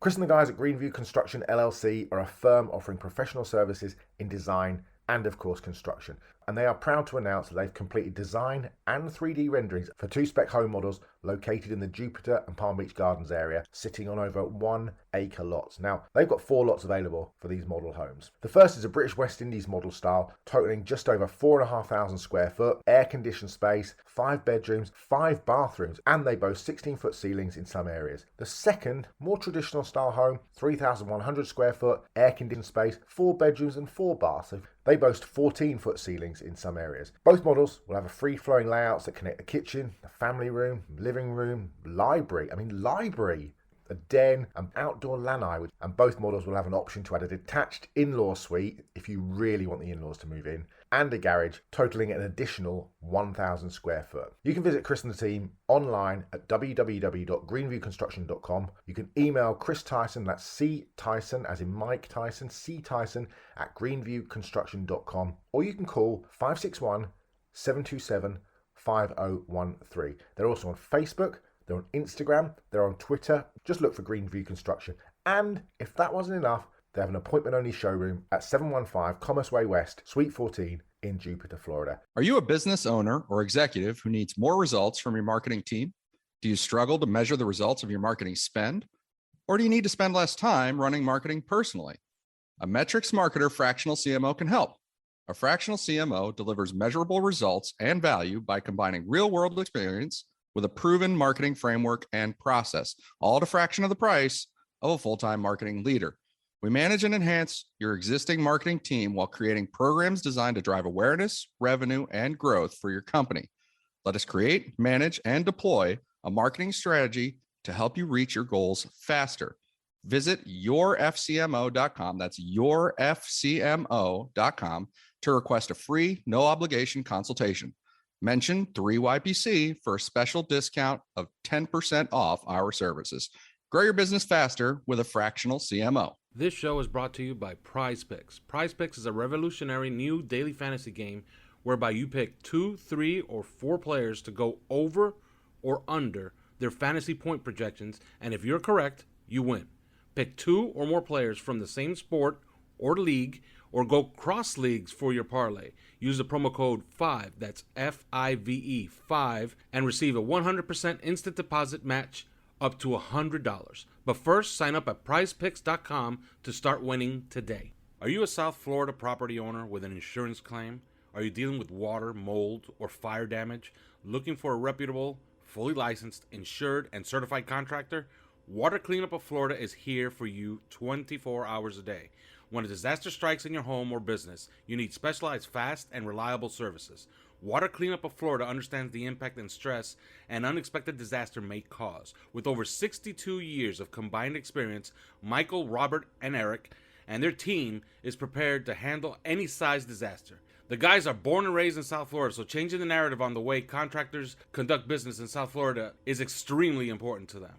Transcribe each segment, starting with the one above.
Chris and the guys at Greenview Construction LLC are a firm offering professional services in design and, of course, construction. And they are proud to announce that they've completed design and 3D renderings for 2 spec home models located in the Jupiter and Palm Beach Gardens area, sitting on over 1 acre lots. Now, they've got 4 lots available for these model homes. The first is a British West Indies model style, totaling just over 4,500 square foot, air-conditioned space, 5 bedrooms, 5 bathrooms, and they boast 16-foot ceilings in some areas. The second, more traditional style home, 3,100 square foot, air-conditioned space, 4 bedrooms and 4 baths. They boast 14-foot ceilings in some areas. Both models will have a free-flowing layouts that connect the kitchen, the family room, living room, library, a den, and outdoor lanai, and both models will have an option to add a detached in-law suite if you really want the in-laws to move in, and a garage totaling an additional 1,000 square foot. You can visit Chris and the team online at www.greenviewconstruction.com. You can email Chris Tyson, that's C Tyson as in Mike Tyson, C Tyson at greenviewconstruction.com, or you can call 561-727-5013. They're also on Facebook, they're on Instagram, they're on Twitter. Just look for Greenview Construction. And if that wasn't enough, they have an appointment-only showroom at 715 Commerce Way West, Suite 14 in Jupiter, Florida. Are you a business owner or executive who needs more results from your marketing team? Do you struggle to measure the results of your marketing spend? Or do you need to spend less time running marketing personally? A metrics marketer fractional CMO can help. A fractional CMO delivers measurable results and value by combining real-world experience with a proven marketing framework and process, all at a fraction of the price of a full-time marketing leader. We manage and enhance your existing marketing team while creating programs designed to drive awareness, revenue, and growth for your company. Let us create, manage, and deploy a marketing strategy to help you reach your goals faster. Visit yourfcmo.com, that's yourfcmo.com, to request a free, no obligation consultation. Mention 3YPC for a special discount of 10% off our services. Grow your business faster with a fractional CMO. This show is brought to you by Prize Picks. Prize Picks is a revolutionary new daily fantasy game whereby you pick 2, 3, or 4 players to go over or under their fantasy point projections, and if you're correct, you win. Pick 2 or more players from the same sport or league, or go cross leagues for your parlay. Use the promo code 5, that's FIVE 5, and receive a 100% instant deposit match up to $100. But first, sign up at prizepicks.com to start winning today. Are you a South Florida property owner with an insurance claim? Are you dealing with water, mold, or fire damage? Looking for a reputable, fully licensed, insured, and certified contractor? Water Cleanup of Florida is here for you 24 hours a day. When a disaster strikes in your home or business, you need specialized, fast, and reliable services. Water Cleanup of Florida understands the impact and stress an unexpected disaster may cause. With over 62 years of combined experience, Michael, Robert, and Eric and their team is prepared to handle any size disaster. The guys are born and raised in South Florida, so changing the narrative on the way contractors conduct business in South Florida is extremely important to them.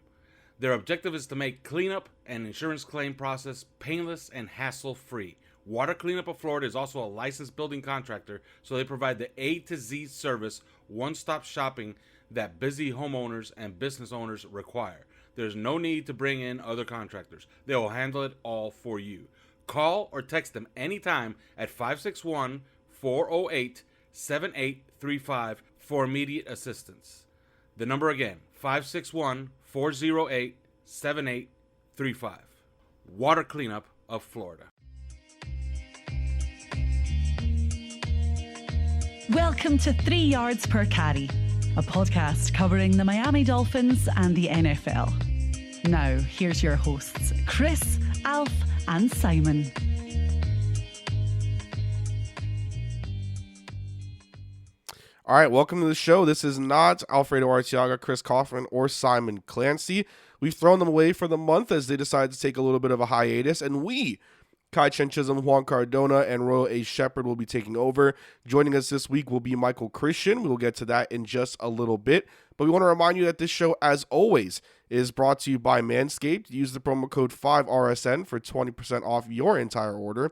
Their objective is to make cleanup and insurance claim process painless and hassle-free. Water Cleanup of Florida is also a licensed building contractor, so they provide the A to Z service, one-stop shopping that busy homeowners and business owners require. There's no need to bring in other contractors. They will handle it all for you. Call or text them anytime at 561-408-7835 for immediate assistance. The number again, 561-408-7835. Water Cleanup of Florida. Welcome to 3 Yards Per Carry, a podcast covering the Miami Dolphins and the NFL. Now, here's your hosts, Chris, Alf, and Simon. All right, welcome to the show. This is not Alfredo Arteaga, Chris Kaufman, or Simon Clancy. We've thrown them away for the month as they decided to take a little bit of a hiatus, and we, Kai Chen Chisholm, Juan Cardona, and Royal A. Shepherd will be taking over. Joining us this week will be Michael Christian. We will get to that in just a little bit, but we want to remind you that this show, as always, is brought to you by Manscaped. Use the promo code 5RSN for 20% off your entire order.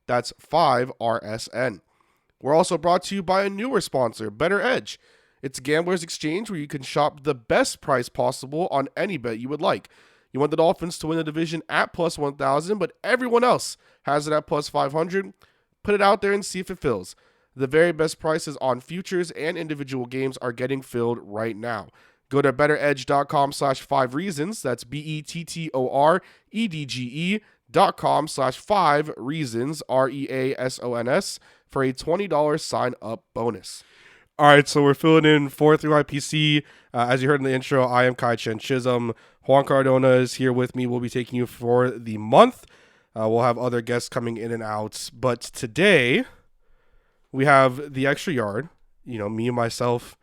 That's 5RSN. We're also brought to you by a newer sponsor, Better Edge. It's a gambler's exchange where you can shop the best price possible on any bet you would like. You want the Dolphins to win the division at plus 1,000, but everyone else has it at plus 500. Put it out there and see if it fills. The very best prices on futures and individual games are getting filled right now. Go to betteredge.com/5reasons. That's bettoredge.com/5reasons, REASONS, for a $20 sign-up bonus. All right, so we're filling in 4-3-YPC. As you heard in the intro, I am Kai Chen Chisholm. Juan Cardona is here with me. We'll be taking you for the month. We'll have other guests coming in and out. But today, we have the extra yard. Me and myself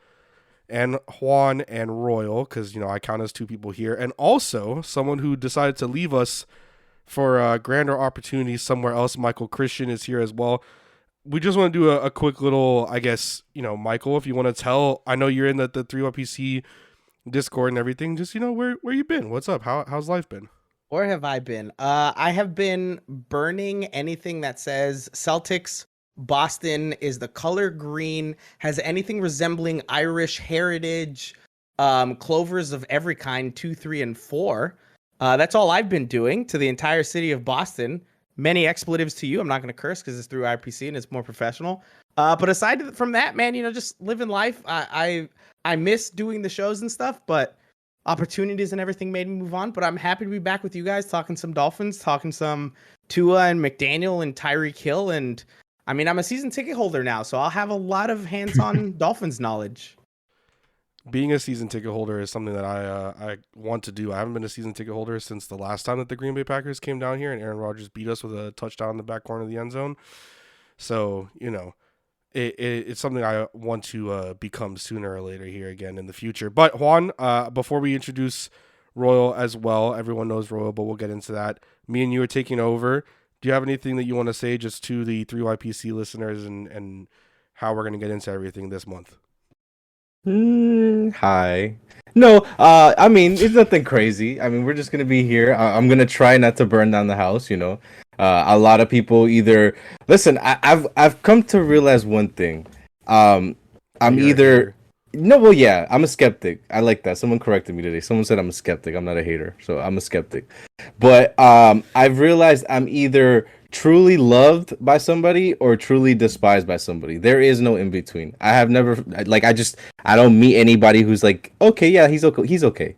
and Juan and Royal, because, I count as two people here. And also, someone who decided to leave us for grander opportunities somewhere else. Michael Christian is here as well. We just want to do a quick little, I guess, Michael, if you want to tell, I know you're in the 3YPC Discord and everything, just, where you been? What's up? How's life been? Where have I been? I have been burning anything that says Celtics, Boston is the color green, has anything resembling Irish heritage, clovers of every kind, 2, 3, and 4. That's all I've been doing to the entire city of Boston. Many expletives to you. I'm not going to curse because it's through IPC and it's more professional. But aside from that, man, just living life. I miss doing the shows and stuff, but opportunities and everything made me move on. But I'm happy to be back with you guys, talking some Dolphins, talking some Tua and McDaniel and Tyreek Hill. And I mean, I'm a season ticket holder now, so I'll have a lot of hands-on Dolphins knowledge. Being a season ticket holder is something that I want to do. I haven't been a season ticket holder since the last time that the Green Bay Packers came down here and Aaron Rodgers beat us with a touchdown in the back corner of the end zone. So, it's something I want to become sooner or later here again in the future. But Juan, before we introduce Royal as well, everyone knows Royal, but we'll get into that. Me and you are taking over. Do you have anything that you want to say just to the 3YPC listeners and how we're going to get into everything this month? Hi. No, I mean, it's nothing crazy. I mean, we're just gonna be here. I'm gonna try not to burn down the house. A lot of people either listen. I've come to realize one thing. I'm either no, well, yeah, I'm a skeptic. I like that. Someone corrected me today. Someone said I'm a skeptic. I'm not a hater, so I'm a skeptic. But I've realized I'm either truly loved by somebody or truly despised by somebody. There is no in between. I have never I don't meet anybody who's like, okay, yeah, he's okay.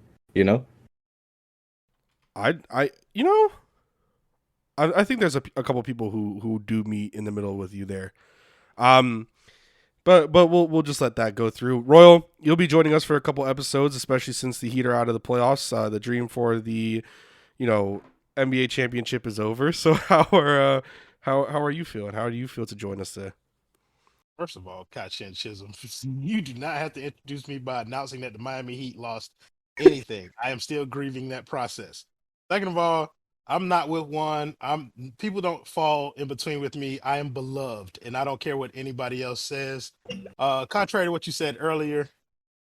I think there's a couple people who do meet in the middle with you there. But we'll just let that go through. Royal, you'll be joining us for a couple episodes, especially since the Heat are out of the playoffs. The dream for the NBA championship is over. So how are you feeling? How do you feel to join us today? First of all, Kai Chen Chisholm, you do not have to introduce me by announcing that the Miami Heat lost anything. I am still grieving that process. Second of all, I'm not with one. People don't fall in between with me. I am beloved, and I don't care what anybody else says. Contrary to what you said earlier,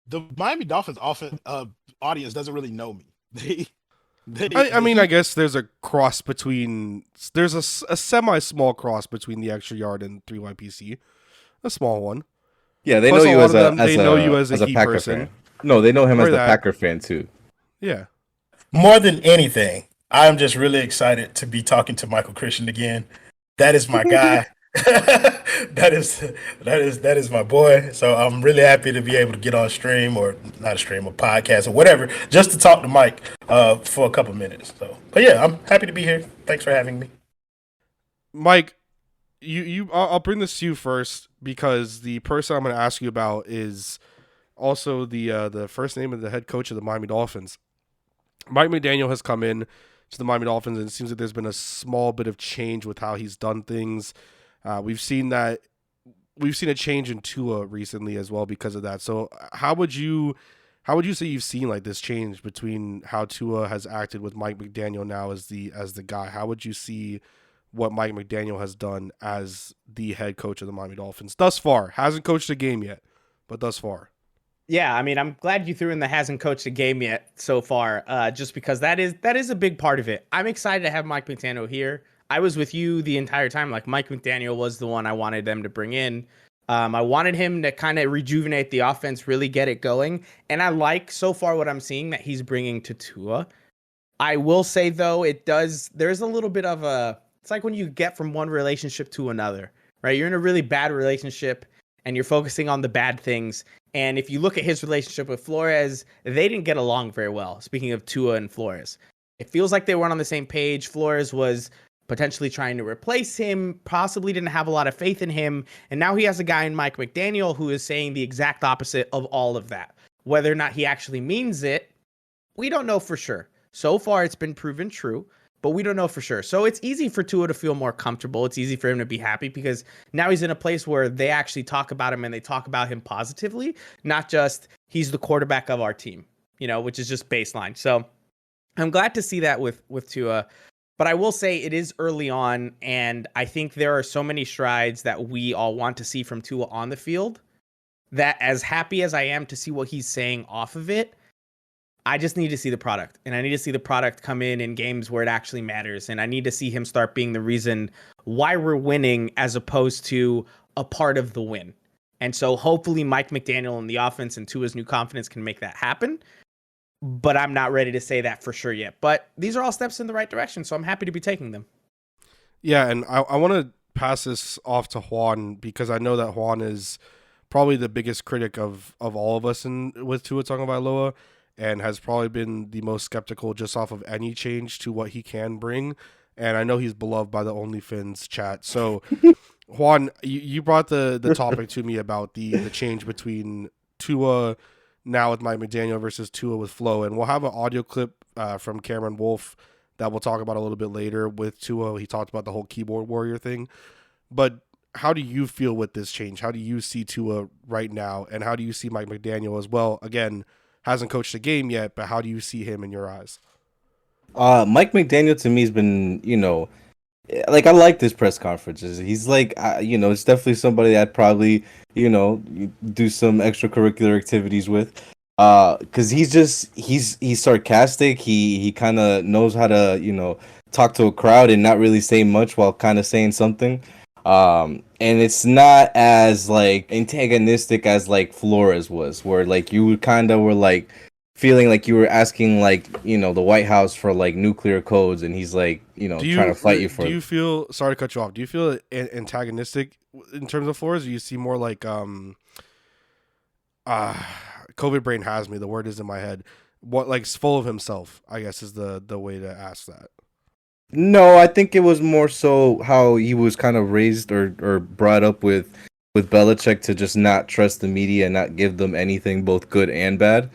the Miami Dolphins audience doesn't really know me. I guess there's a cross between. There's a semi-small cross between the extra yard and 3YPC, a small one. Yeah, they Plus, know you as a Heat Packer person. fan. No, they know him as the that. Packer fan too. Yeah. More than anything, I'm just really excited to be talking to Michael Christian again. That is my guy. that is my boy. So I'm really happy to be able to get on stream, or not a stream, a podcast or whatever, just to talk to Mike for a couple minutes. So, but yeah, I'm happy to be here. Thanks for having me, Mike. I'll bring this to you first because the person I'm going to ask you about is also the first name of the head coach of the Miami Dolphins. Mike McDaniel has come in to the Miami Dolphins, and it seems like there's been a small bit of change with how he's done things. We've seen a change in Tua recently as well because of that. So how would you say you've seen like this change between how Tua has acted with Mike McDaniel now as the guy? How would you see what Mike McDaniel has done as the head coach of the Miami Dolphins thus far? Hasn't coached a game yet, but thus far. Yeah, I mean, I'm glad you threw in the hasn't coached a game yet so far, just because that is a big part of it. I'm excited to have Mike McDaniel here. I was with you the entire time. Like, Mike McDaniel was the one I wanted them to bring in. I wanted him to kind of rejuvenate the offense, really get it going. And I like so far what I'm seeing that he's bringing to Tua. I will say though, there's a little bit of it's like when you get from one relationship to another, right? You're in a really bad relationship and you're focusing on the bad things. And if you look at his relationship with Flores, they didn't get along very well. Speaking of Tua and Flores, it feels like they weren't on the same page. Flores was potentially trying to replace him, possibly didn't have a lot of faith in him. And now he has a guy in Mike McDaniel who is saying the exact opposite of all of that. Whether or not he actually means it, we don't know for sure. So far, it's been proven true, but we don't know for sure. So it's easy for Tua to feel more comfortable. It's easy for him to be happy because now he's in a place where they actually talk about him and they talk about him positively, not just he's the quarterback of our team, which is just baseline. So I'm glad to see that with Tua. But I will say it is early on, and I think there are so many strides that we all want to see from Tua on the field that as happy as I am to see what he's saying off of it, I just need to see the product, and I need to see the product come in games where it actually matters. And I need to see him start being the reason why we're winning as opposed to a part of the win. And so hopefully Mike McDaniel and the offense and Tua's new confidence can make that happen. But I'm not ready to say that for sure yet. But these are all steps in the right direction, so I'm happy to be taking them. Yeah, and I want to pass this off to Juan because I know that Juan is probably the biggest critic of all of us with Tua Tagovailoa, and has probably been the most skeptical just off of any change to what he can bring. And I know he's beloved by the OnlyFans chat. So, Juan, you brought the topic to me about the change between Tua now with Mike McDaniel versus Tua with Flo. And we'll have an audio clip from Cameron Wolf that we'll talk about a little bit later with Tua. He talked about the whole keyboard warrior thing. But how do you feel with this change? How do you see Tua right now? And how do you see Mike McDaniel as well? Again, hasn't coached a game yet, but how do you see him in your eyes? Mike McDaniel to me has been, like I like this press conferences. He's like, it's definitely somebody I'd probably, do some extracurricular activities with. Because he's sarcastic. He kind of knows how to, talk to a crowd and not really say much while kind of saying something. And it's not as like antagonistic as like Flores was, where like you kind of were like feeling like you were asking like, the White House for like nuclear codes, and he's like, trying to fight you for it. Do you feel, sorry to cut you off, do you feel antagonistic in terms of Flores? Or you see more like COVID brain has me, the word is in my head. What, like, full of himself, I guess is the way to ask that. No, I think it was more so how he was kind of raised or brought up with Belichick to just not trust the media and not give them anything, both good and bad.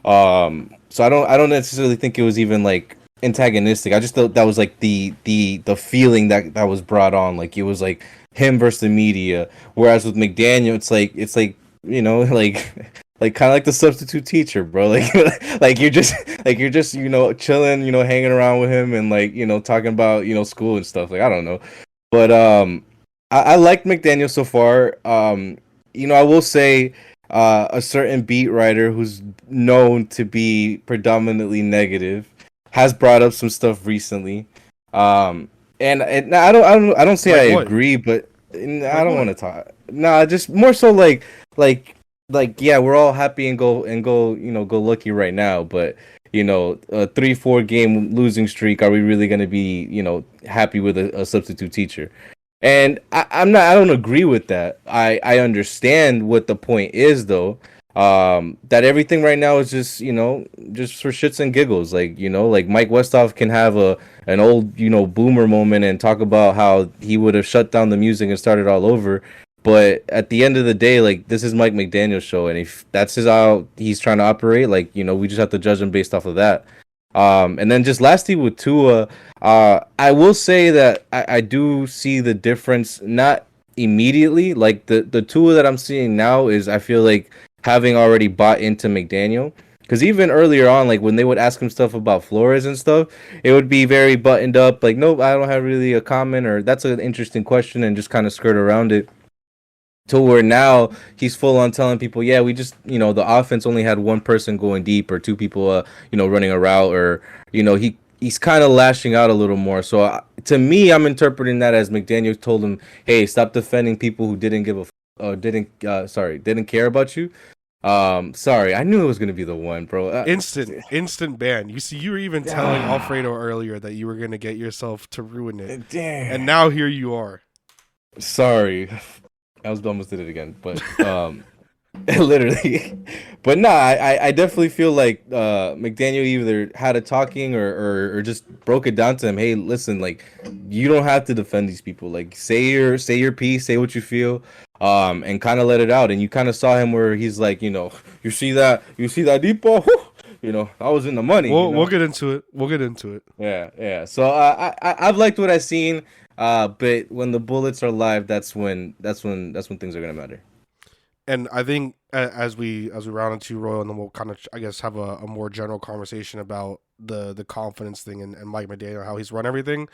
So I don't necessarily think it was even like antagonistic. I just thought that was like the feeling that was brought on. Like it was like him versus the media. Whereas with McDaniel, it's like like kind of like the substitute teacher, bro. Like you're just chilling, hanging around with him and like talking about school and stuff. Like I don't know, but I like McDaniel so far. I will say a certain beat writer who's known to be predominantly negative has brought up some stuff recently. And I don't say like I what? agree, but I don't want to talk. Nah, just more so like yeah, we're all happy and go lucky right now, but a 3-4 game losing streak, are we really going to be happy with a substitute teacher? And I don't agree with that. I understand what the point is though. That everything right now is just just for shits and giggles. Like like Mike Westhoff can have an old boomer moment and talk about how he would have shut down the music and started all over. But at the end of the day, like, this is Mike McDaniel's show, and if that's how he's trying to operate, like, we just have to judge him based off of that. And then just lastly with Tua, I will say that I do see the difference, not immediately. Like, the Tua that I'm seeing now is, I feel like, having already bought into McDaniel. Because even earlier on, like, when they would ask him stuff about Flores and stuff, it would be very buttoned up. Like, nope, I don't have really a comment, or that's an interesting question, and just kind of skirt around it. To where now he's full on telling people, yeah, we just, the offense only had one person going deep or two people, running a route, or, he's kind of lashing out a little more. So to me, I'm interpreting that as McDaniel told him, hey, stop defending people who didn't care about you. Sorry, I knew it was gonna be the one, bro. Instant ban. You see, you were even telling Alfredo earlier that you were gonna get yourself to ruin it, Damn. and now here you are. Sorry, I almost did it again, but literally. But nah, I definitely feel like McDaniel either had a talking or just broke it down to him. Hey, listen, like you don't have to defend these people. Like say your piece, say what you feel, and kind of let it out. And you kind of saw him where he's like, you see that deep ball, I was in the money. We'll get into it. Yeah. So I've liked what I've seen. But when the bullets are live, that's when things are gonna matter. And I think as we round into Royal, and then we'll kind of, I guess, have a more general conversation about the confidence thing and Mike McDaniel, how he's run everything.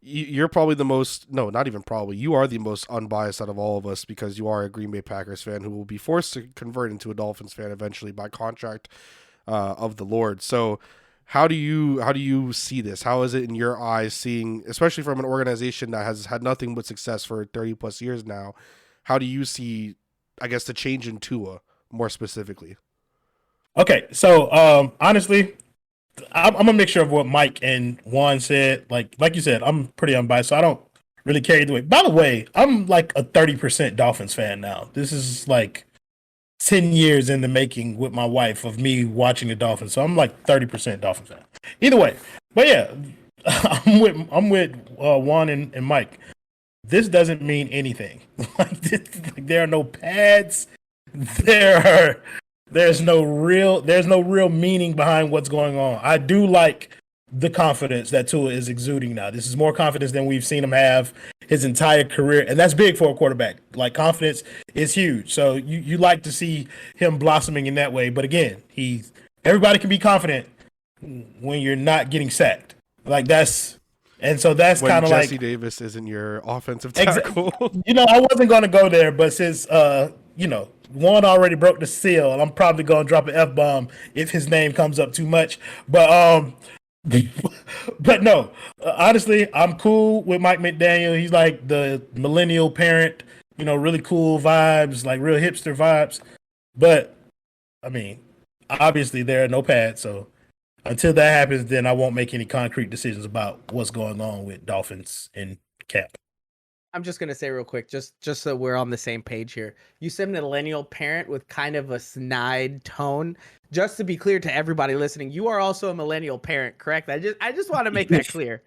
You're probably the most, no, not even probably, you are the most unbiased out of all of us because you are a Green Bay Packers fan who will be forced to convert into a Dolphins fan eventually by contract of the Lord. So how do you see this? How is it in your eyes seeing, especially from an organization that has had nothing but success for 30 plus years now? How do you see, I guess, the change in Tua more specifically? Okay, so honestly, I'm a mixture of what Mike and Juan said. Like you said, I'm pretty unbiased, so I don't really care either way. By the way, I'm like a 30% Dolphins fan now. This is like 10 years in the making with my wife of me watching the Dolphins. So I'm like 30% Dolphins fan. Either way, but yeah, I'm with Juan and Mike. This doesn't mean anything. There are no pads. There's no real meaning behind what's going on. I do like the confidence that Tua is exuding now. This is more confidence than we've seen him have his entire career, and that's big for a quarterback. Like, confidence is huge. So you like to see him blossoming in that way. But again, everybody can be confident when you're not getting sacked. Like that's kind of like Jesse Davis isn't your offensive tackle. I wasn't going to go there, but since Juan already broke the seal, and I'm probably going to drop an F-bomb if his name comes up too much. But but no, honestly, I'm cool with Mike McDaniel. He's like the millennial parent, really cool vibes, like real hipster vibes. But I mean, obviously there are no pads, so until that happens, then I won't make any concrete decisions about what's going on with Dolphins and Cap. I'm just gonna say real quick, just so we're on the same page here. You said millennial parent with kind of a snide tone. Just to be clear to everybody listening, you are also a millennial parent, correct? I just want to make that clear.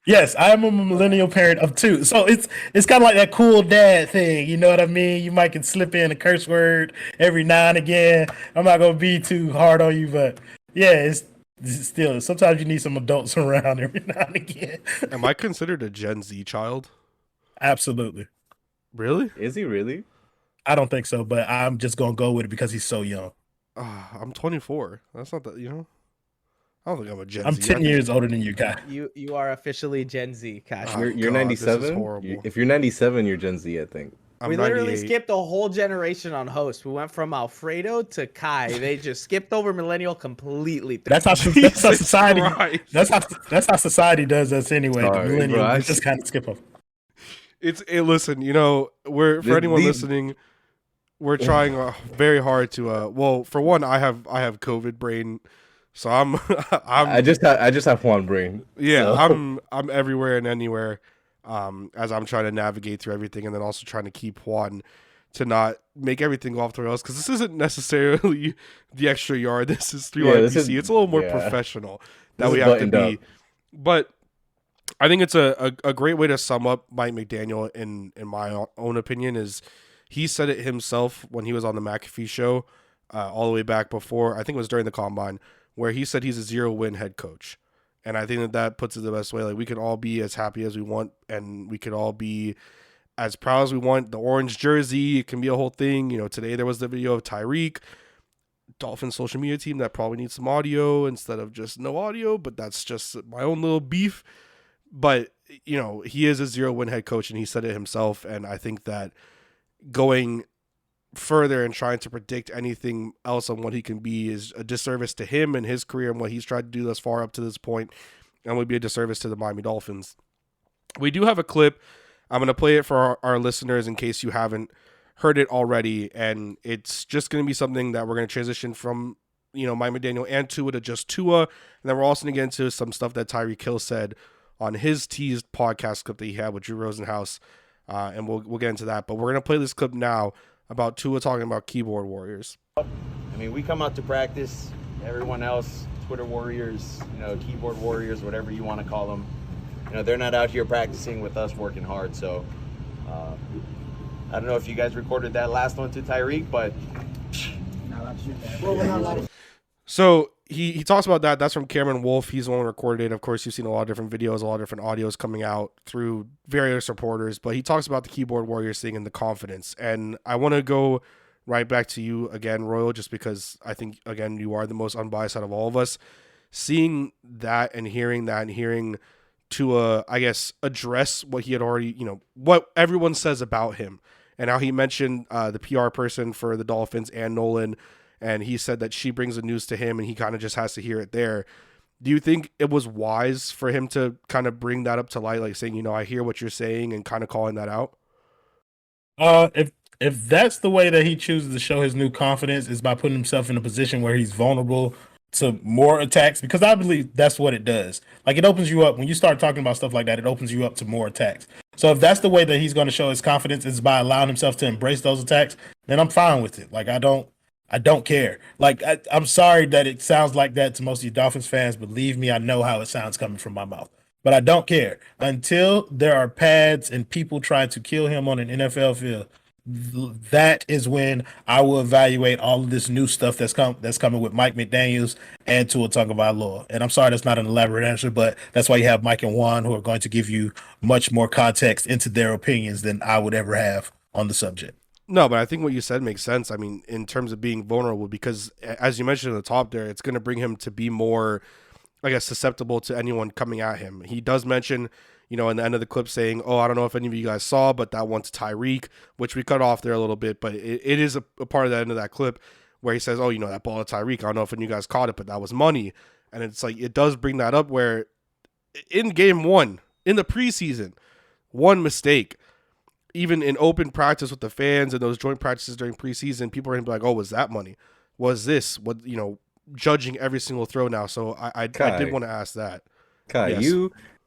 Yes, I am a millennial parent of two. So it's kind of like that cool dad thing. You know what I mean? You might can slip in a curse word every now and again. I'm not gonna be too hard on you, but yeah, it's still sometimes you need some adults around every now and again. Am I considered a Gen Z child? Absolutely. Really? Is he really? I don't think so, but I'm just gonna go with it because he's so young. I'm 24. That's not that, I don't think I'm a Gen Z. I'm 10 years older than you, Kai. You are officially Gen Z, Kash. You're 97. If you're 97, you're Gen Z, I think. We literally skipped a whole generation on hosts. We went from Alfredo to Kai. They just skipped over millennial completely. That's how society. That's how society does us anyway. Sorry, the millennial, bro, we just kind of skip over. Listen, for anyone listening, we're trying very hard to. Well, for one, I have COVID brain, so I just have Juan brain. Yeah, so. I'm everywhere and anywhere. As I'm trying to navigate through everything, and then also trying to keep Juan to not make everything go off the rails, because this isn't necessarily the extra yard. This is 3RPC. It's a little more professional that we have to be. But I think it's a great way to sum up Mike McDaniel, in my own opinion, is he said it himself when he was on the McAfee show all the way back before, I think it was during the Combine, where he said he's a 0-win head coach. And I think that puts it the best way. Like, we can all be as happy as we want, and we could all be as proud as we want. The orange jersey, it can be a whole thing. Today there was the video of Tyreek, Dolphins social media team that probably needs some audio instead of just no audio, but that's just my own little beef. But, he is a 0-win head coach, and he said it himself. And I think that going further and trying to predict anything else on what he can be is a disservice to him and his career and what he's tried to do thus far up to this point, and would be a disservice to the Miami Dolphins. We do have a clip. I'm going to play it for our listeners in case you haven't heard it already, and it's just going to be something that we're going to transition from, Mike McDaniel and Tua to just Tua. And then we're also going to get into some stuff that Tyreek Hill said on his teased podcast clip that he had with Drew Rosenhaus, and we'll get into that. But we're going to play this clip now about Tua talking about keyboard warriors. I mean, we come out to practice, everyone else, Twitter warriors, keyboard warriors, whatever you want to call them, they're not out here practicing with us working hard. So I don't know if you guys recorded that last one to Tyreek, but so he talks about that. That's from Cameron Wolf. He's the one who recorded it. Of course, you've seen a lot of different videos, a lot of different audios coming out through various reporters, but he talks about the keyboard warriors thing and the confidence. And I want to go right back to you again, Royal, just because I think, again, you are the most unbiased out of all of us. Seeing that and hearing Tua, I guess, address what he had already, what everyone says about him, and how he mentioned the PR person for the Dolphins and Nolan, and he said that she brings the news to him and he kind of just has to hear it there. Do you think it was wise for him to kind of bring that up to light, like saying, I hear what you're saying, and kind of calling that out? If that's the way that he chooses to show his new confidence, is by putting himself in a position where he's vulnerable to more attacks, because I believe that's what it does. Like, it opens you up when you start talking about stuff like that. It opens you up to more attacks. So if that's the way that he's going to show his confidence, is by allowing himself to embrace those attacks, then I'm fine with it. Like, I don't care. Like, I'm sorry that it sounds like that to most of you Dolphins fans. Believe me, I know how it sounds coming from my mouth. But I don't care. Until there are pads and people trying to kill him on an NFL field, that is when I will evaluate all of this new stuff that's coming with Mike McDaniels and Tua Tagovailoa. And I'm sorry that's not an elaborate answer, but that's why you have Mike and Juan, who are going to give you much more context into their opinions than I would ever have on the subject. No, but I think what you said makes sense. I mean, in terms of being vulnerable, because as you mentioned at the top there, it's going to bring him to be more, I guess, susceptible to anyone coming at him. He does mention, in the end of the clip saying, I don't know if any of you guys saw, but that one's Tyreek, which we cut off there a little bit, but it is a part of the end of that clip where he says, that ball to Tyreek, I don't know if any of you guys caught it, but that was money. And it's like, it does bring that up where in game one, in the preseason, one mistake, even in open practice with the fans and those joint practices during preseason, people are going to be like, was that money? Was this what, judging every single throw now. So I did want to ask that. Kai, Yes.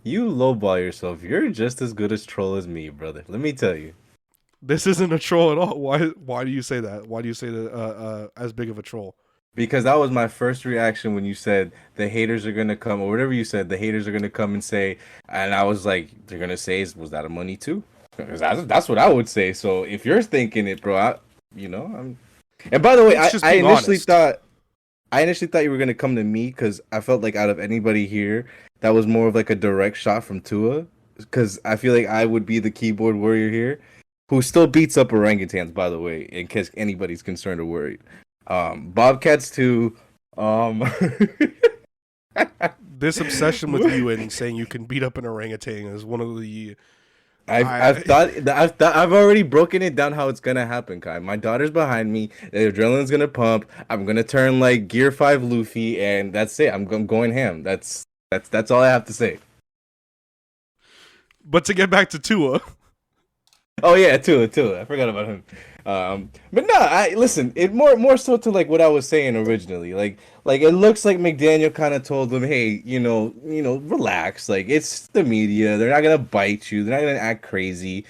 You lowball yourself. You're just as good as troll as me, brother. Let me tell you. This isn't a troll at all. Why do you say that? Why do you say that as big of a troll? Because that was my first reaction when you said the haters are gonna come, or whatever you said. The haters are gonna come and say, and I was like, they're gonna say, was that a money too? Because that's what I would say. So if you're thinking it, bro, I'm. And by the way, I initially thought you were gonna come to me because I felt like out of anybody here, that was more of like a direct shot from Tua. Because I feel like I would be the keyboard warrior here, who still beats up orangutans, by the way, in case anybody's concerned or worried. Bobcats too. This obsession with you and saying you can beat up an orangutan is one of the. I've already broken it down how it's gonna happen, Kai. My daughter's behind me. The adrenaline's gonna pump. I'm gonna turn like Gear 5 Luffy, and that's it. I'm going ham. That's all I have to say. But to get back to Tua. Oh yeah, Tua. I forgot about him. But no, listen. It more so to like what I was saying originally. Like it looks like McDaniel kind of told them, hey, relax. Like, it's the media. They're not gonna bite you. They're not gonna act crazy.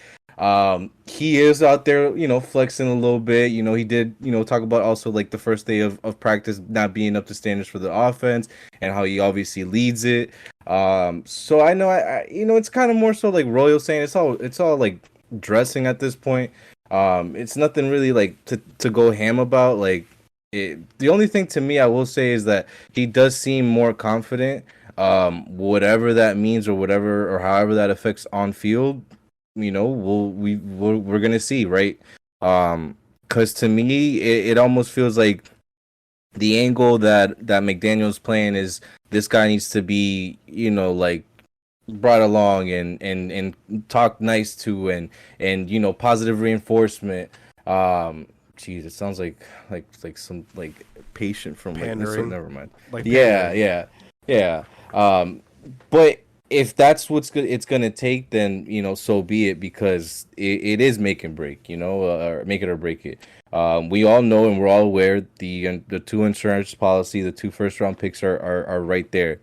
He is out there, flexing a little bit. He did, talk about also like the first day of practice not being up to standards for the offense and how he obviously leads it. So I know it's kind of more so like Royal saying it's all like dressing at this point. It's nothing really like to go ham about. Like, the only thing to me I will say is that he does seem more confident. Whatever that means or whatever or however that affects on field, we're gonna see, right? Because to me it almost feels like the angle that McDaniel's playing is this guy needs to be like brought along and talked nice to and positive reinforcement. It sounds like some like patient from like, pandering. never mind. Like yeah. But if that's it's gonna take, then so be it, because it is make and break, or make it or break it. We all know and we're all aware the two insurance policy, the two first round picks are right there.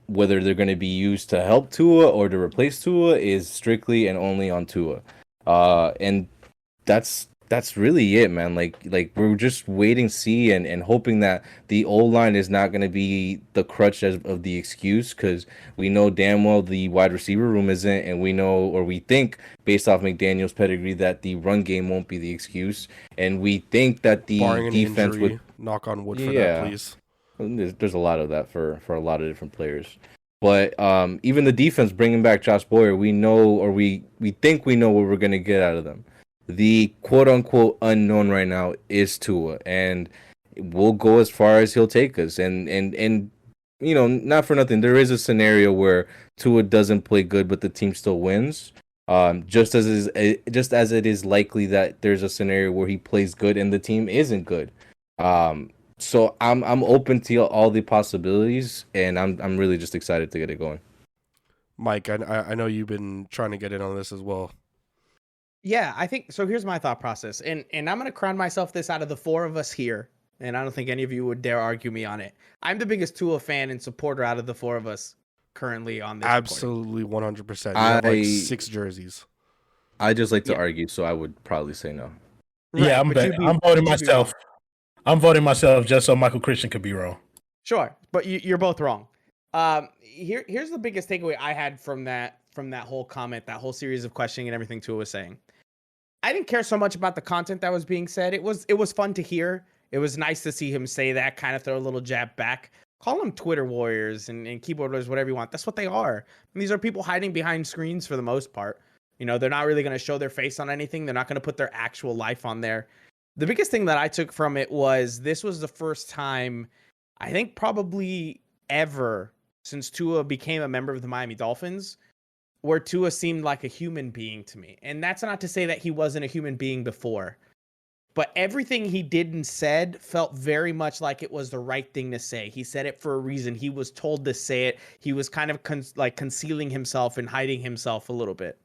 Whether they're going to be used to help Tua or to replace Tua is strictly and only on Tua. And that's really it, man. Like we're just waiting, see, and hoping that the old line is not going to be the crutch of the excuse, because we know damn well the wide receiver room isn't, and we know, or we think, based off McDaniel's pedigree, that the run game won't be the excuse, and we think that the Barring an defense injury, would knock on wood for Yeah. that, please. There's a lot of that for a lot of different players. But even the defense bringing back Josh Boyer, we know, or we think we know what we're going to get out of them. The quote-unquote unknown right now is Tua, and we'll go as far as he'll take us. And not for nothing, there is a scenario where Tua doesn't play good, but the team still wins. Just as it is likely that there's a scenario where he plays good and the team isn't good. So I'm open to all the possibilities, and I'm really just excited to get it going. Mike, I know you've been trying to get in on this as well. Yeah, I think so. Here's my thought process, and I'm gonna crown myself this out of the four of us here, and I don't think any of you would dare argue me on it. I'm the biggest Tua fan and supporter out of the four of us currently on this. Absolutely, 100%. You have like 6 jerseys. I just like to argue, so I would probably say no. Yeah, I'm voting myself. I'm voting myself just so Michael Christian could be wrong. Sure, but you're both wrong. Here's the biggest takeaway I had from that whole comment, that whole series of questioning and everything Tua was saying. I didn't care so much about the content that was being said. It was fun to hear. It was nice to see him say that, kind of throw a little jab back. Call them Twitter warriors and keyboard warriors, whatever you want. That's what they are. And these are people hiding behind screens for the most part. They're not really going to show their face on anything. They're not going to put their actual life on there. The biggest thing that I took from it was this was the first time, I think probably ever, since Tua became a member of the Miami Dolphins, where Tua seemed like a human being to me. And that's not to say that he wasn't a human being before, but everything he did and said felt very much like it was the right thing to say. He said it for a reason. He was told to say it. He was kind of concealing himself and hiding himself a little bit.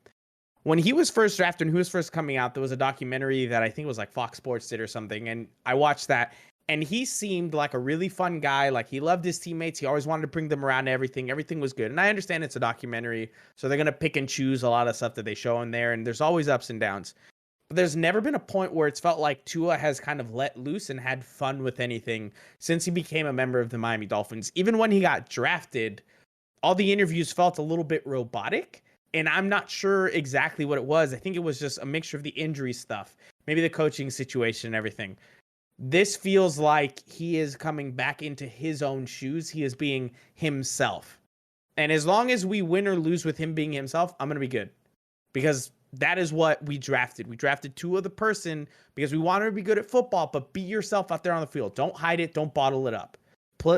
When he was first drafted and he was first coming out, there was a documentary that I think was like Fox Sports did or something. And I watched that, and he seemed like a really fun guy. Like, he loved his teammates. He always wanted to bring them around to everything. Everything was good. And I understand it's a documentary, so they're going to pick and choose a lot of stuff that they show in there. And there's always ups and downs. But there's never been a point where it's felt like Tua has kind of let loose and had fun with anything since he became a member of the Miami Dolphins. Even when he got drafted, all the interviews felt a little bit robotic. And I'm not sure exactly what it was. I think it was just a mixture of the injury stuff, maybe the coaching situation and everything. This feels like he is coming back into his own shoes. He is being himself. And as long as we win or lose with him being himself, I'm going to be good. Because that is what we drafted. We drafted Tua the person because we wanted to be good at football, but be yourself out there on the field. Don't hide it. Don't bottle it up.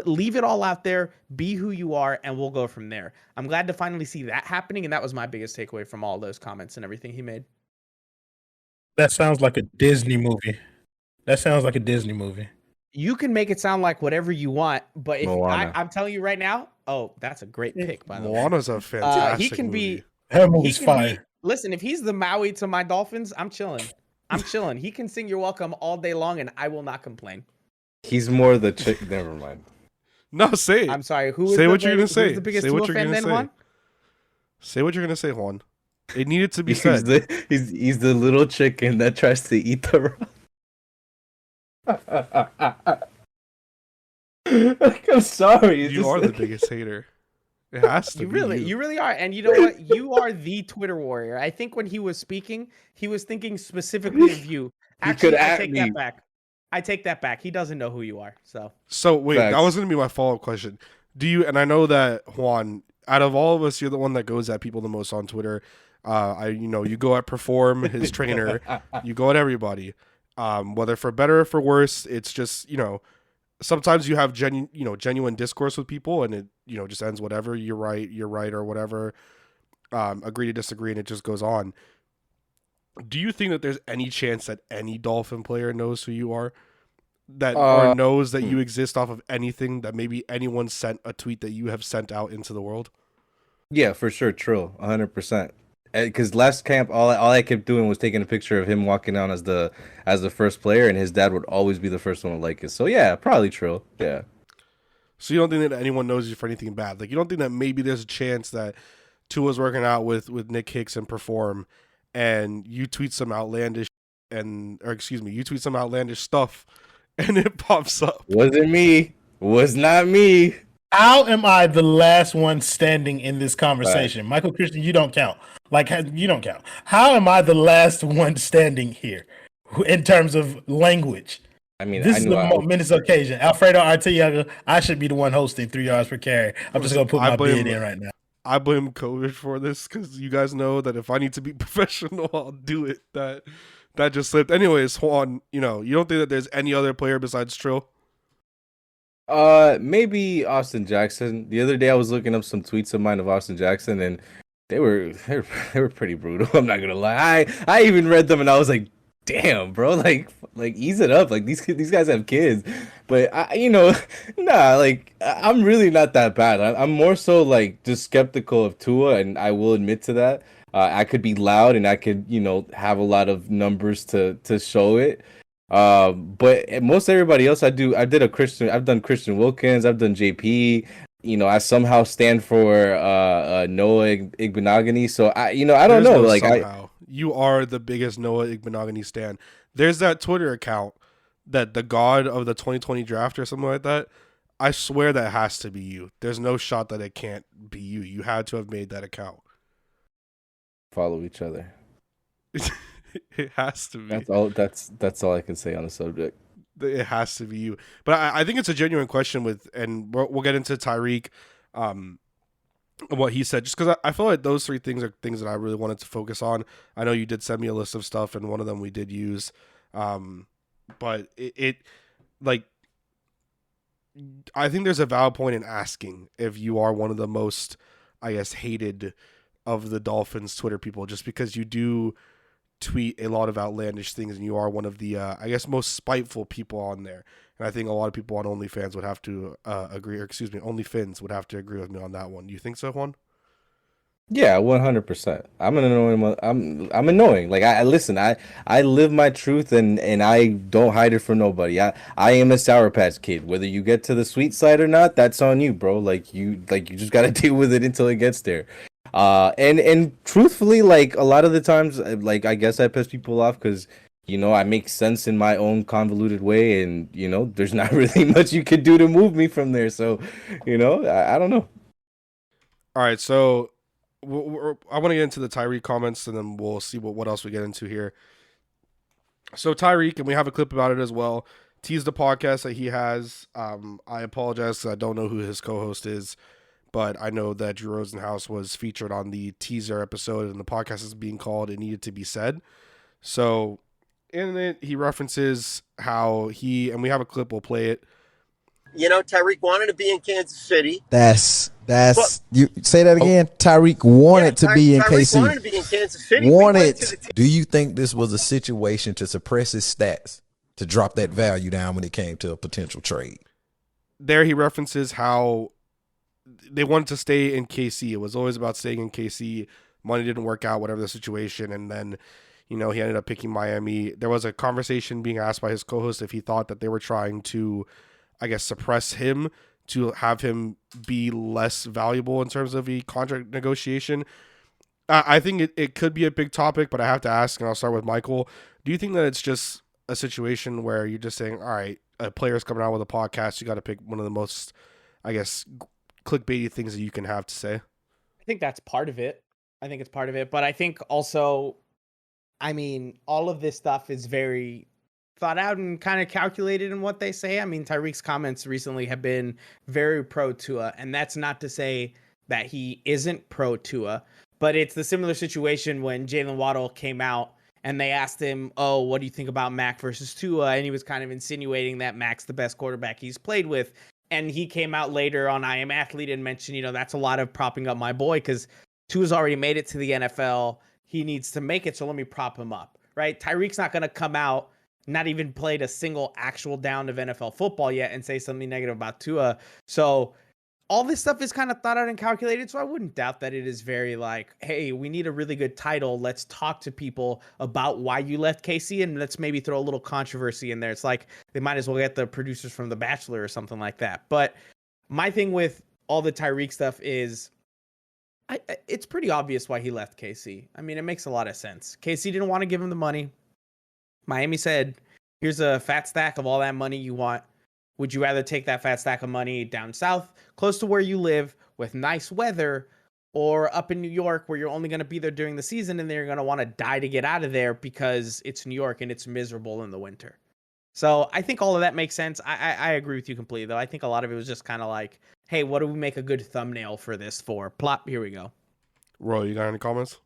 Leave it all out there. Be who you are, and we'll go from there. I'm glad to finally see that happening, and that was my biggest takeaway from all those comments and everything he made. That sounds like a Disney movie. You can make it sound like whatever you want, but if Moana. I'm telling you right now, that's a great pick, by the way. Moana's a fantastic He can movie. be. That movie's fire. Listen, if he's the Maui to my Dolphins, I'm chilling. He can sing "You're Welcome" all day long, and I will not complain. He's more the chick. Never mind. No, say it. I'm sorry. Say what you're gonna say. Who's the biggest Say what Tua you're fan gonna then, say. Juan? Say what you're gonna say, Juan. It needed to be He's said. he's the little chicken that tries to eat the rock. I'm sorry. You are the biggest hater. It has to You be really are. And you know what? You are the Twitter warrior. I think when he was speaking, he was thinking specifically of you. Actually, I take that back. I take that back. He doesn't know who you are. So wait, Facts. that was gonna be my follow-up question. Do you? And I know that Juan, out of all of us, you're the one that goes at people the most on Twitter. You go at Perform, his trainer. You go at everybody. Whether for better or for worse, it's just sometimes you have genuine discourse with people, and it just ends whatever. You're right, or whatever. Agree to disagree, and it just goes on. Do you think that there's any chance that any Dolphin player knows who you are? Or knows that you exist off of anything, that maybe anyone sent a tweet that you have sent out into the world? Yeah, for sure, Trill, 100%. Because last camp, all I kept doing was taking a picture of him walking down as the first player, and his dad would always be the first one to like it. So yeah, probably Trill. Yeah. So you don't think that anyone knows you for anything bad? Like, you don't think that maybe there's a chance that Tua's working out with Nick Hicks and Perform, and you tweet some outlandish you tweet some outlandish stuff, and it pops up? Wasn't me. Was not me. How am I the last one standing in this conversation? Right. Michael Christian, you don't count. Like, you don't count. How am I the last one standing here in terms of language? I mean, this is the momentous occasion. Alfredo Arteaga, I should be the one hosting 3 yards per carry. I'm just going to put my bid in right now. I blame COVID for this because you guys know that if I need to be professional, I'll do it. That just slipped. Anyways, Juan, you don't think that there's any other player besides Trill? Maybe Austin Jackson. The other day I was looking up some tweets of mine of Austin Jackson, and they were pretty brutal. I'm not gonna lie. I even read them and I was like, damn, bro, like ease it up. Like these guys have kids, but I'm really not that bad. I'm more so like just skeptical of Tua, and I will admit to that. I could be loud and I could have a lot of numbers to show it. But most everybody else, I've done Christian Wilkins, I've done JP. I somehow stand for Noah Igbenogany. So I don't know. Like you are the biggest Noah Igbenogany stan. There's that Twitter account that the god of the 2020 draft or something like that. I swear that has to be you. There's no shot that it can't be you. You had to have made that account. Follow each other. It has to be. That's all I can say on the subject. It has to be you. But I think it's a genuine question and we'll get into Tyreek, what he said, just because I feel like those three things are things that I really wanted to focus on. I know you did send me a list of stuff, and one of them we did use. But I think there's a valid point in asking if you are one of the most, I guess, hated of the Dolphins Twitter people, just because you do tweet a lot of outlandish things and you are one of the I guess most spiteful people on there. And I think a lot of people on OnlyFans would have to OnlyFins would have to agree with me on that one. Do you think so, Juan? Yeah, 100%. I'm annoying. Like I listen, I live my truth and I don't hide it from nobody. I am a Sour Patch Kid. Whether you get to the sweet side or not, that's on you, bro. Like you just gotta deal with it until it gets there. And truthfully, like a lot of the times, like I guess I piss people off because I make sense in my own convoluted way, and there's not really much you could do to move me from there. So, I don't know. All right, so I want to get into the Tyreek comments, and then we'll see what else we get into here. So Tyreek, and we have a clip about it as well. Teased the podcast that he has. I apologize because I don't know who his co-host is. But I know that Drew Rosenhaus was featured on the teaser episode, and the podcast is being called It Needed to Be Said. So in it, he references how and we have a clip, we'll play it. Tyreek wanted to be in Kansas City. That's you say that again. Tyreek wanted to be in KC. Wanted to be in Kansas City. Do you think this was a situation to suppress his stats, to drop that value down when it came to a potential trade? There he references how they wanted to stay in KC. It was always about staying in KC. Money didn't work out, whatever the situation. And then, he ended up picking Miami. There was a conversation being asked by his co-host if he thought that they were trying to, I guess, suppress him to have him be less valuable in terms of a contract negotiation. I think it could be a big topic, but I have to ask, and I'll start with Michael. Do you think that it's just a situation where you're just saying, all right, a player's coming out with a podcast, you got to pick one of the most, I guess, clickbaity things that you can have to say? I think that's part of it. But I think also, all of this stuff is very thought out and kind of calculated in what they say. Tyreek's comments recently have been very pro Tua, and that's not to say that he isn't pro Tua, but it's the similar situation when Jalen Waddle came out and they asked him, oh, what do you think about Mac versus Tua? And he was kind of insinuating that Mac's the best quarterback he's played with. And he came out later on I Am Athlete and mentioned, that's a lot of propping up my boy because Tua's already made it to the NFL. He needs to make it, so let me prop him up, right? Tyreek's not going to come out, not even played a single actual down of NFL football yet, and say something negative about Tua. So all this stuff is kind of thought out and calculated, so I wouldn't doubt that it is very like, hey, we need a really good title. Let's talk to people about why you left KC, and let's maybe throw a little controversy in there. It's like they might as well get the producers from The Bachelor or something like that. But my thing with all the Tyreek stuff is, it's pretty obvious why he left KC. I mean, it makes a lot of sense. KC didn't want to give him the money. Miami said, here's a fat stack of all that money you want. Would you rather take that fat stack of money down south, close to where you live, with nice weather, or up in New York where you're only going to be there during the season and then you're going to want to die to get out of there because it's New York and it's miserable in the winter? So I think all of that makes sense. I agree with you completely, though. I think a lot of it was just kind of like, hey, what do we make a good thumbnail for this for? Plop, here we go. Roy, you got any comments?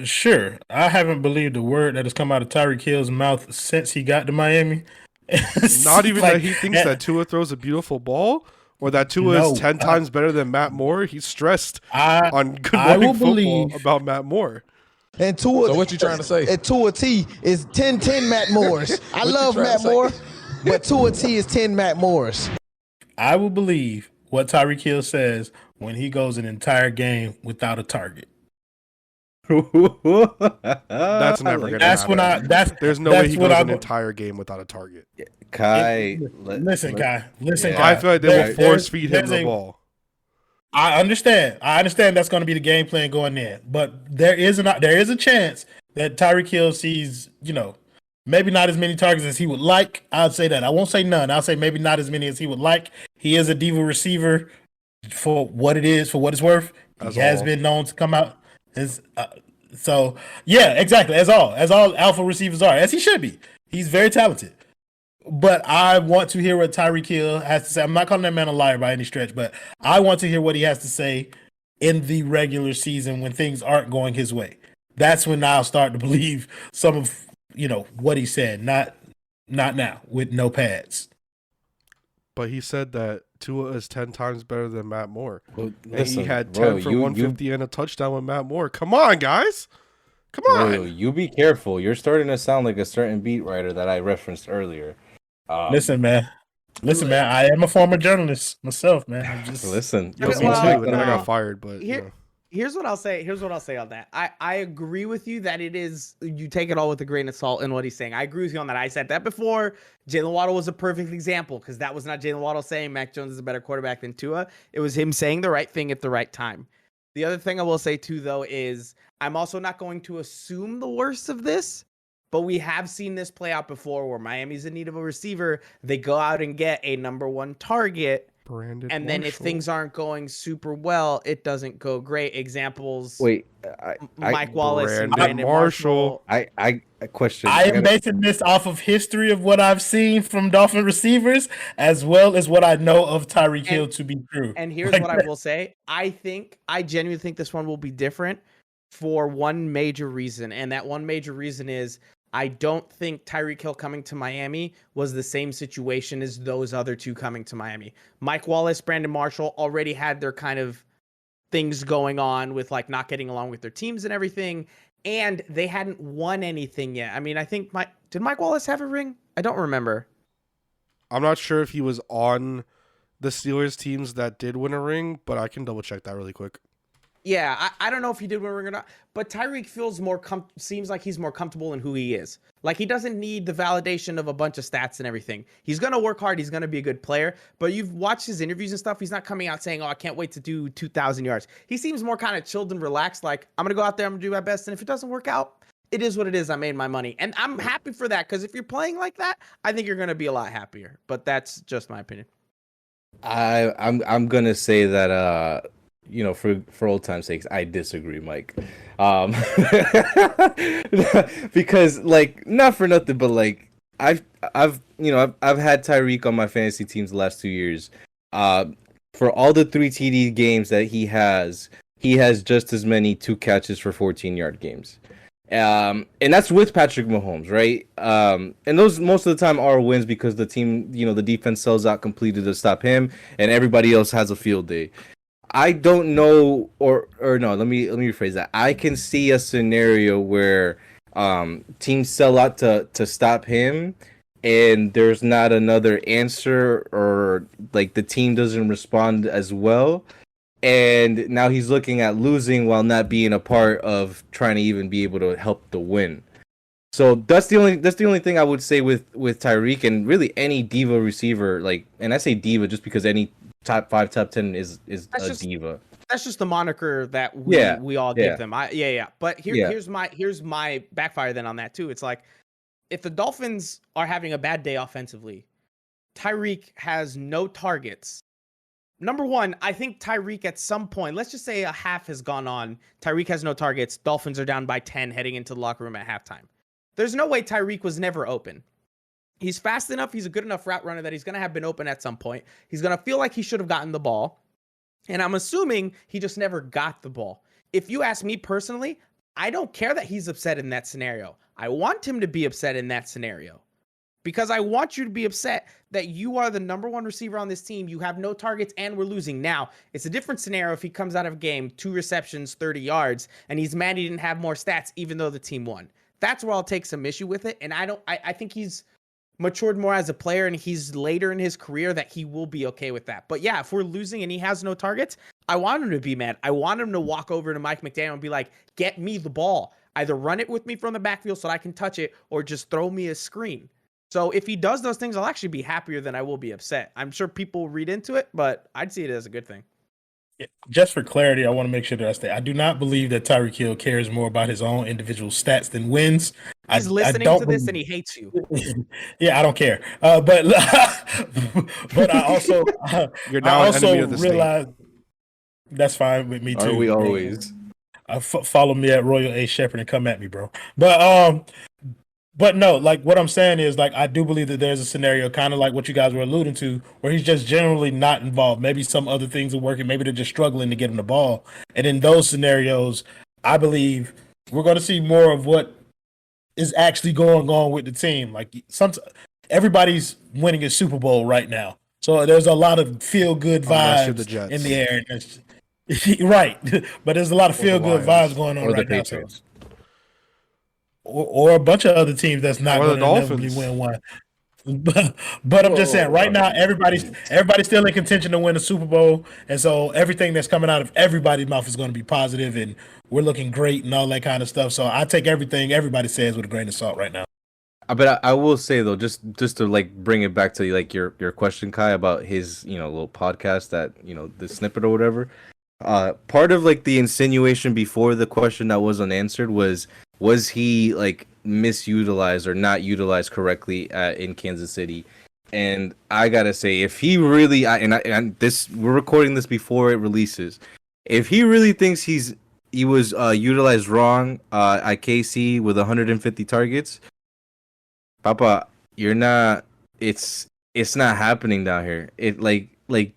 Sure. I haven't believed a word that has come out of Tyreek Hill's mouth since he got to Miami. Not even Like, that he thinks that Tua throws a beautiful ball, or that Tua is 10 times better than Matt Moore. He's stressed on Good Morning Football about Matt Moore. And Tua, So what you trying to say? And Tua T is 10 Matt Moores. I love Matt Moore, but Tua T is 10 Matt Moores. I will believe what Tyreek Hill says when he goes an entire game without a target. That's never gonna happen. There's no way he goes an entire game without a target. Kai, Listen, Kai. I feel like they will force feed him the ball. I understand that's going to be the game plan going in, but there is a chance that Tyreek Hill sees, maybe not as many targets as he would like. I'd say that. I won't say none. I'll say maybe not as many as he would like. He is a diva receiver for what it is, for what it's worth. He has been known to come out. So yeah, exactly. As all alpha receivers are, as he should be. He's very talented. But I want to hear what Tyreek Hill has to say. I'm not calling that man a liar by any stretch, but I want to hear what he has to say in the regular season when things aren't going his way. That's when I'll start to believe some of what he said. Not now with no pads. But he said that Tua is 10 times better than Matt Moore. Well, and he had 10 for 150 and a touchdown with Matt Moore. Come on, guys. Come on. You be careful. You're starting to sound like a certain beat writer that I referenced earlier. Listen, man. I am a former journalist myself, man. I'm just listen. Me too. And then I got fired, but Here's what I'll say. Here's what I'll say on that. I agree with you that it is, you take it all with a grain of salt in what he's saying. I agree with you on that. I said that before. Jalen Waddle was a perfect example because that was not Jalen Waddle saying Mac Jones is a better quarterback than Tua. It was him saying the right thing at the right time. The other thing I will say too, though, is I'm also not going to assume the worst of this, but we have seen this play out before where Miami's in need of a receiver. They go out and get a number one target. Brandon and then if things aren't going super well, it doesn't go great. Examples. Wait, Mike Wallace and Brandon Marshall. I question. I am basing this off of history of what I've seen from Dolphin receivers, as well as what I know of Tyreek Hill to be true. And here's what I will say. I genuinely think this one will be different for one major reason. And that one major reason is I don't think Tyreek Hill coming to Miami was the same situation as those other two coming to Miami. Mike Wallace, Brandon Marshall already had their kind of things going on with like not getting along with their teams and everything. And they hadn't won anything yet. I mean, I think did Mike Wallace have a ring? I don't remember. I'm not sure if he was on the Steelers teams that did win a ring, but I can double check that really quick. Yeah, I don't know if he did win a ring or not, but Tyreek feels seems like he's more comfortable in who he is. Like he doesn't need the validation of a bunch of stats and everything. He's going to work hard. He's going to be a good player, but you've watched his interviews and stuff. He's not coming out saying, oh, I can't wait to do 2,000 yards. He seems more kind of chilled and relaxed. Like I'm going to go out there, I'm going to do my best. And if it doesn't work out, it is what it is. I made my money and I'm happy for that. Cause if you're playing like that, I think you're going to be a lot happier, but that's just my opinion. I'm going to say that, for old time's sakes, I disagree, Mike. Because like not for nothing, but like I've had Tyreek on my fantasy teams the last 2 years. For all the 3 TD games that he has just as many 2 catches for 14-yard games. And that's with Patrick Mahomes, right? And those most of the time are wins because the team, the defense sells out completely to stop him, and everybody else has a field day. I don't know, or no, let me rephrase that. I can see a scenario where teams sell out to stop him, and there's not another answer, or like the team doesn't respond as well. And now he's looking at losing while not being a part of trying to even be able to help the win. So that's the only thing I would say with Tyreek, and really any diva receiver, like, and I say diva just because any top 5, top 10 is diva. That's just the moniker that we all give them. But here's my backfire then on that too. It's like, if the Dolphins are having a bad day offensively, Tyreek has no targets. Number one, I think Tyreek at some point, let's just say a half has gone on, Tyreek has no targets, Dolphins are down by 10 heading into the locker room at halftime. There's no way Tyreek was never open. He's fast enough, he's a good enough route runner that he's going to have been open at some point. He's going to feel like he should have gotten the ball. And I'm assuming he just never got the ball. If you ask me personally, I don't care that he's upset in that scenario. I want him to be upset in that scenario. Because I want you to be upset that you are the number one receiver on this team. You have no targets and we're losing. Now, it's a different scenario if he comes out of a game, 2 receptions, 30 yards, and he's mad he didn't have more stats even though the team won. That's where I'll take some issue with it. And I think he's matured more as a player and he's later in his career that he will be okay with that. But yeah, if we're losing and he has no targets, I want him to be mad. I want him to walk over to Mike McDaniel and be like, get me the ball. Either run it with me from the backfield so that I can touch it or just throw me a screen. So if he does those things, I'll actually be happier than I will be upset. I'm sure people read into it, but I'd see it as a good thing. Just for clarity, I want to make sure that I do not believe that Tyreek Hill cares more about his own individual stats than wins. He's listening to this and he hates you. Yeah, I don't care. But I also You're now I an also enemy of the realize that's fine with me too. Are we always? Follow me at Royal A Shepherd and come at me, bro. But no, like what I'm saying is, like, I do believe that there's a scenario kind of like what you guys were alluding to, where he's just generally not involved. Maybe some other things are working. Maybe they're just struggling to get him the ball. And in those scenarios, I believe we're going to see more of what is actually going on with the team. Like, everybody's winning a Super Bowl right now. So there's a lot of feel-good vibes in the air. Right. But there's a lot of feel-good vibes going on right now. So. Or a bunch of other teams that's not going to inevitably win one. But I'm just saying, right now, everybody's still in contention to win a Super Bowl, and so everything that's coming out of everybody's mouth is going to be positive, and we're looking great and all that kind of stuff. So I take everything everybody says with a grain of salt right now. But I will say though, just to like bring it back to like your question, Kai, about his little podcast, that the snippet or whatever. Part of like the insinuation before the question that was unanswered was he like misutilized or not utilized correctly in Kansas City? And I gotta say, if he really, we're recording this before it releases. If he really thinks he was utilized wrong at KC with 150 targets, Papa, you're not. It's not happening down here. It like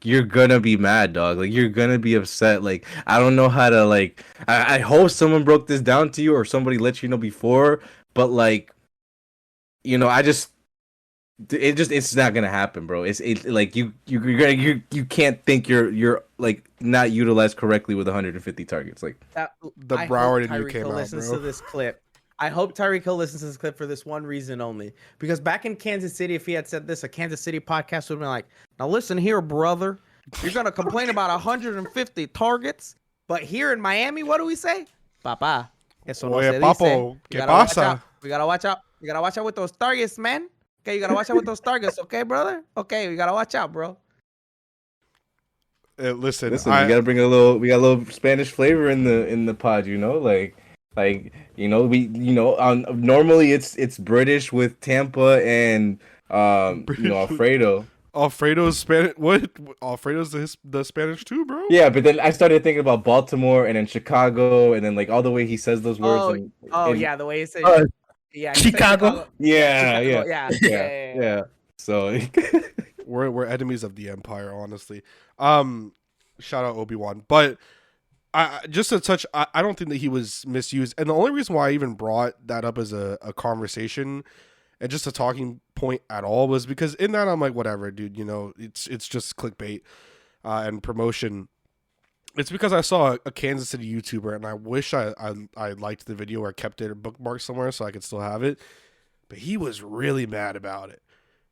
you're gonna be mad, dog. Like you're gonna be upset. Like I don't know how to like. I hope someone broke this down to you or somebody let you know before. But like, it's not gonna happen, bro. It's like you can't think you're like not utilized correctly with 150 targets. Like the Broward in you came out, listens bro. To this clip. I hope Tyreek Hill listens to this clip for this one reason only. Because back in Kansas City, if he had said this, a Kansas City podcast would have been like, now listen here, brother. You're going to complain about 150 targets. But here in Miami, what do we say? Papa. Eso no se dice. Papo, ¿qué pasa? We got to watch out. You got to watch out with those targets, man. Okay, you got to watch out with those targets. Okay, brother? Okay, we got to watch out, bro. Listen, we got to bring a little Spanish flavor in the pod, normally it's British with Tampa and Alfredo. Alfredo's Spanish. What? Alfredo's the Spanish too, bro. Yeah, but then I started thinking about Baltimore and then Chicago and then like all the way he says those words. Yeah, the way he says. Chicago. Yeah. So we're enemies of the empire, honestly. Shout out Obi-Wan, but. Just to touch, I don't think that he was misused. And the only reason why I even brought that up as a conversation and just a talking point at all was because in that I'm like, whatever, dude, it's just clickbait and promotion. It's because I saw a Kansas City YouTuber and I wish I liked the video or kept it or bookmarked somewhere so I could still have it. But he was really mad about it.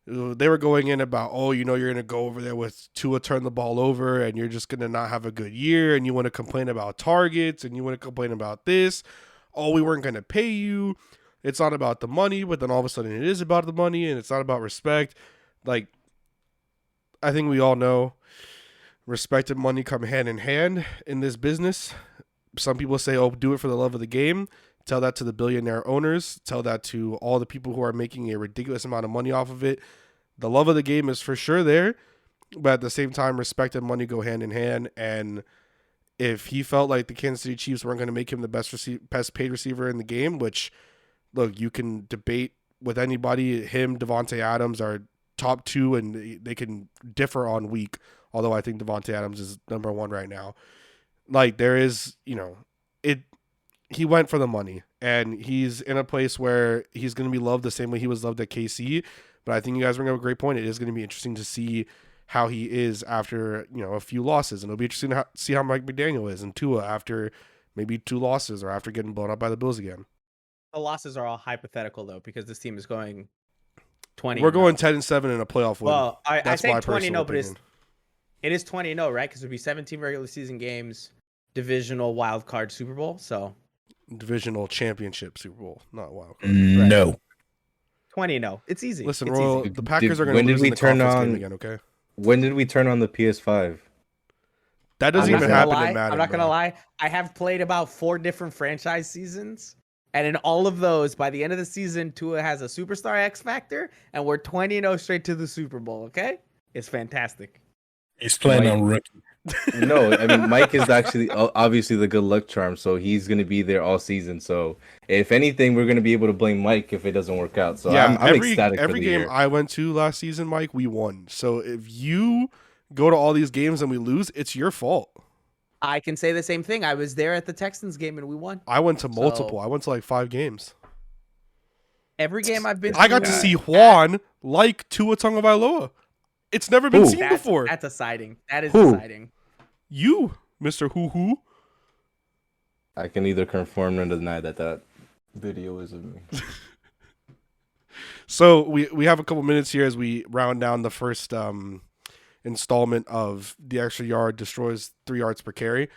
They were going in about, you're going to go over there with Tua turn the ball over and you're just going to not have a good year and you want to complain about targets and you want to complain about this. We weren't going to pay you. It's not about the money, but then all of a sudden it is about the money and it's not about respect. Like, I think we all know respect and money come hand in hand in this business. Some people say, do it for the love of the game. Tell that to the billionaire owners. Tell that to all the people who are making a ridiculous amount of money off of it. The love of the game is for sure there, but at the same time, respect and money go hand in hand. And if he felt like the Kansas City Chiefs weren't going to make him the best paid receiver in the game, which, look, you can debate with anybody. Him, Devontae Adams are top two, and they can differ on week, although I think Devontae Adams is number one right now. Like, there is, he went for the money, and he's in a place where he's going to be loved the same way he was loved at KC. But I think you guys bring up a great point. It is going to be interesting to see how he is after, a few losses. And it'll be interesting to see how Mike McDaniel is and Tua after maybe 2 losses or after getting blown up by the Bills again. The losses are all hypothetical, though, because this team is going 20. We're going 10-7 in a playoff win. Well, I say 20-0, but opinion. it is 20-0, right? Because it would be 17 regular season games, divisional wild card Super Bowl. So divisional championship Super Bowl, not wild card. No. 20-0. It's easy. Listen, it's Royal, easy. the Packers are going to lose in the conference game again, okay? When did we turn on the PS5? That doesn't even happen in Madden. I'm not going to lie. I have played about 4 different franchise seasons. And in all of those, by the end of the season, Tua has a superstar X Factor, and we're 20-0 straight to the Super Bowl, okay? It's fantastic. He's playing on rookie. No, I mean, Mike is actually obviously the good luck charm, so he's going to be there all season. So if anything, we're going to be able to blame Mike if it doesn't work out. So yeah, I'm ecstatic every for the game year. I went to last season, Mike, we won. So if you go to all these games and we lose, it's your fault. I can say the same thing. I was there at the Texans game and we won. I went to multiple. I went to like 5 games. Every game I've been to. I got to see Juan like Tua Tagovailoa. It's never been seen before. That's exciting. That is exciting. You, Mr. Hoo-Hoo. I can either confirm or deny that video is of me. So we have a couple minutes here as we round down the first installment of The Extra Yard Destroys 3 yards per carry.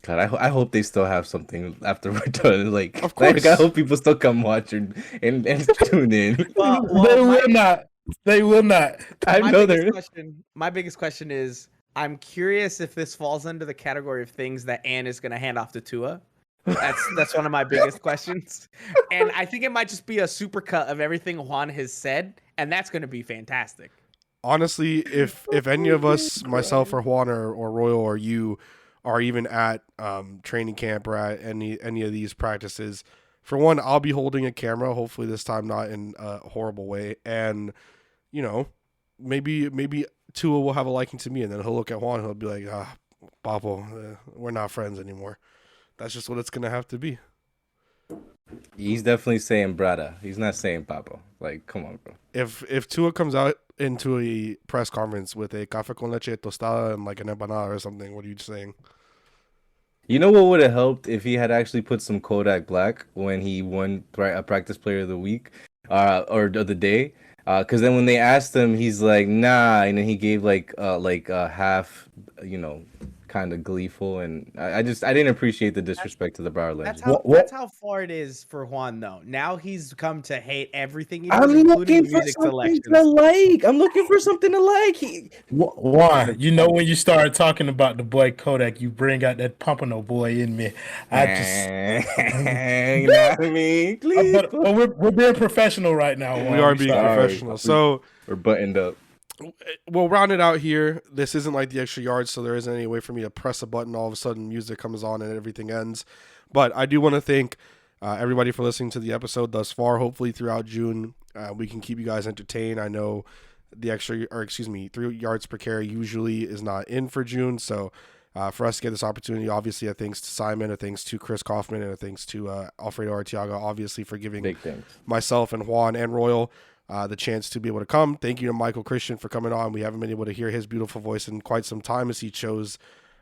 God, I hope they still have something after we're done. Like, of course. I hope people still come watch and tune in. Well, they will not. They will not. I know they're. My biggest question is, I'm curious if this falls under the category of things that Ann is going to hand off to Tua. That's one of my biggest questions. And I think it might just be a supercut of everything Juan has said, and that's going to be fantastic. Honestly, if any of us, myself or Juan or Royal or you, are even at training camp or at any of these practices, for one, I'll be holding a camera, hopefully this time not in a horrible way. And, maybe Tua will have a liking to me, and then he'll look at Juan and he'll be like, Papo, we're not friends anymore. That's just what it's going to have to be. He's definitely saying brada. He's not saying Papo. Like, come on, bro. If Tua comes out into a press conference with a café con leche tostada and like an empanada or something, what are you saying? You know what would have helped if he had actually put some Kodak Black when he won a practice player of the week or of the day? Because then when they asked him, he's like, nah, and then he gave like half, kind of gleeful, and I didn't appreciate the disrespect to the Broward legend. That's how far it is for Juan, though. Now he's come to hate everything he does, I'm including looking for music something selections. to like. I'm looking for something to like. Juan, when you start talking about the boy Kodak, you bring out that Pompano boy in me. You know what I mean? But we're being professional right now. Juan. We are being professional. So we're buttoned up. We'll round it out here. This isn't like the extra yards, so there isn't any way for me to press a button. All of a sudden, music comes on and everything ends. But I do want to thank everybody for listening to the episode thus far. Hopefully, throughout June, we can keep you guys entertained. I know the 3 yards per carry usually is not in for June. So for us to get this opportunity, obviously, a thanks to Simon, a thanks to Chris Kaufman, and a thanks to Alfredo Arteaga, obviously, for giving myself and Juan and Royal the chance to be able to come. Thank you to Michael Christian for coming on. We haven't been able to hear his beautiful voice in quite some time, as he chose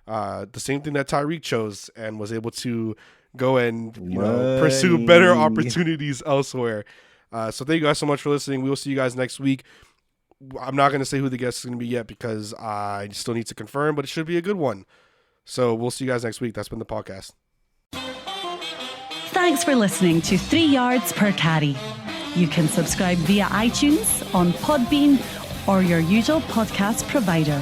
the same thing that Tyreek chose and was able to go and pursue better opportunities elsewhere. So thank you guys so much for listening. We will see you guys next week. I'm not going to say who the guest is going to be yet because I still need to confirm, but it should be a good one. So we'll see you guys next week. That's been the podcast. Thanks for listening to 3 Yards Per Carry. You can subscribe via iTunes, on Podbean, or your usual podcast provider.